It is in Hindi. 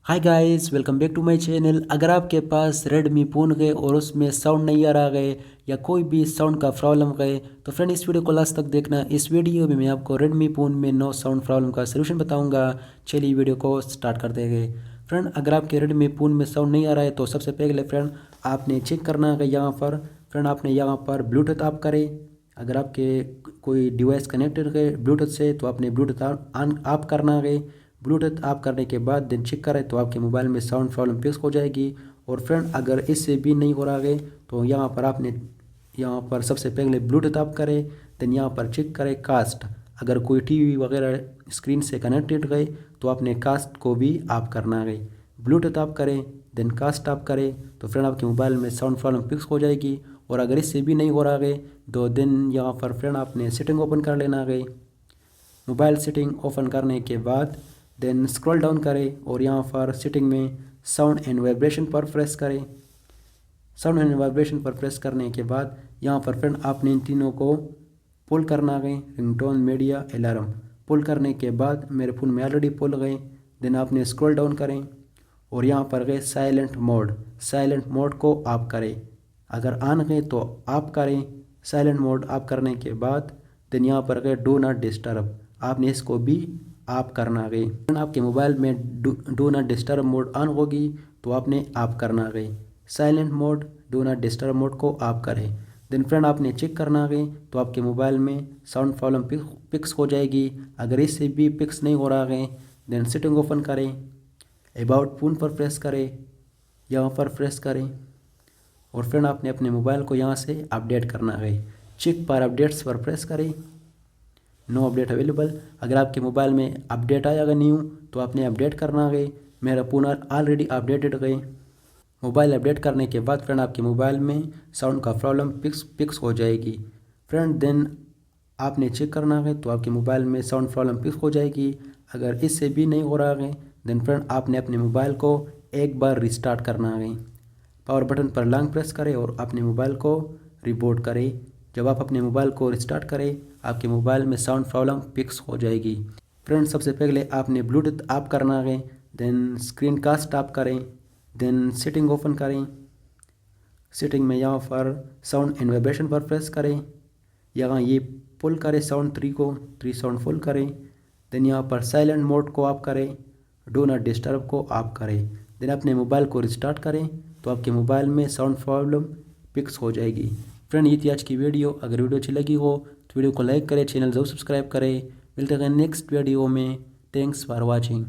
Hi guys, welcome back to my channel. अगर आपके पास रेडमी फ़ोन है और उसमें साउंड नहीं आ रहा है या कोई भी साउंड का प्रॉब्लम है तो फ्रेंड इस वीडियो को लास्ट तक देखना। इस वीडियो में मैं आपको रेडमी फ़ोन में नो साउंड प्रॉब्लम का सलूशन बताऊंगा। चलिए वीडियो को स्टार्ट करते हैं। फ्रेंड, अगर आपके रेडमी फ़ोन में साउंड नहीं आ रहा है तो सबसे पहले फ्रेंड आपने चेक करना है यहाँ पर। फ्रेंड, आपने यहाँ पर ब्लूटूथ ऑफ करें। अगर आपके कोई डिवाइस कनेक्टेड है ब्लूटूथ से तो आपने ब्लूटूथ ऑन ऑफ करना है। ब्लूटूथ ऑफ करने के बाद देन चेक करें तो आपके मोबाइल में साउंड प्रॉब्लम फिक्स हो जाएगी। और फ्रेंड, अगर इससे भी नहीं हो रहा है तो यहाँ पर आपने यहाँ पर सबसे पहले ब्लूटूथ ऑफ करें। देन यहाँ पर चेक करें कास्ट। अगर कोई टीवी वगैरह स्क्रीन से कनेक्टेड गए तो आपने कास्ट को भी ऑफ करना है। ब्लूटूथ ऑफ करें देन कास्ट ऑफ करें तो फ्रेंड आपके मोबाइल में साउंड प्रॉब्लम फिक्स हो जाएगी। और अगर इससे भी नहीं हो रहा है तो देन यहाँ पर फ्रेंड आपने सेटिंग ओपन कर लेना है। मोबाइल सेटिंग ओपन करने के बाद देन स्क्रॉल डाउन करें और यहाँ पर सेटिंग में साउंड एंड वाइब्रेशन पर प्रेस करें। साउंड एंड वाइब्रेशन पर प्रेस करने के बाद यहाँ पर फ्रेंड आपने इन तीनों को पुल करना है। रिंगटोन, मीडिया, अलार्म पुल करने के बाद मेरे फ़ोन में ऑलरेडी पुल गए। देन आपने स्क्रॉल डाउन करें और यहाँ पर गए साइलेंट मोड। साइलेंट मोड को ऑफ करें। अगर ऑन गए तो ऑफ करें। साइलेंट मोड ऑफ करने के बाद देन यहाँ पर गए डू नॉट डिस्टर्ब। आपने इसको भी ऑफ करना है। आपके मोबाइल में do not disturb mode on होगी तो आपने ऑफ करना है। Silent mode, do not disturb mode को ऑफ करें। देन फ्रेंड आपने चेक करना है तो आपके मोबाइल में साउंड प्रॉब्लम फिक्स हो जाएगी। अगर इससे भी फिक्स नहीं हो रहा है देन सेटिंग ओपन करें, अबाउट फ़ोन पर प्रेस करें, यहाँ पर प्रेस करें और फ्रेंड आपने अपने मोबाइल को यहाँ से अपडेट करना है। चेक पर अपडेट्स पर प्रेस करें, नो अपडेट अवेलेबल। अगर आपके मोबाइल में अपडेट आएगा न्यू तो आपने अपडेट करना है। मेरा फ़ोन ऑलरेडी अपडेटेड है। मोबाइल अपडेट करने के बाद फ्रेंड आपके मोबाइल में साउंड का प्रॉब्लम फिक्स हो जाएगी। फ्रेंड देन आपने चेक करना है तो आपके मोबाइल में साउंड प्रॉब्लम फिक्स हो जाएगी। अगर इससे भी नहीं हो रहा है देन फ्रेंड आपने अपने मोबाइल को एक बार रिस्टार्ट करना है। पावर बटन पर लॉन्ग प्रेस करें और अपने मोबाइल को रिबूट करें। जब आप अपने मोबाइल को रिस्टार्ट करें आपके मोबाइल में साउंड प्रॉब्लम फिक्स हो जाएगी। फ्रेंड, सबसे पहले आपने ब्लूटूथ ऑफ करना है। देन स्क्रीन कास्ट ऑफ करें। देन सेटिंग ओपन करें। सेटिंग में यहाँ पर साउंड एंड वाइब्रेशन पर प्रेस करें। यहाँ ये पुल करें साउंड थ्री साउंड फुल करें। देन यहाँ पर साइलेंट मोड को ऑफ करें, डू नॉट डिस्टर्ब को ऑफ करें। देन अपने मोबाइल को रिस्टार्ट करें तो आपके मोबाइल में साउंड प्रॉब्लम फिक्स हो जाएगी। फ्रेंड, ये थी आज की वीडियो। अगर वीडियो अच्छी लगी हो तो वीडियो को लाइक करें, चैनल जरूर सब्सक्राइब करें। मिलते हैं नेक्स्ट वीडियो में। Thanks for watching.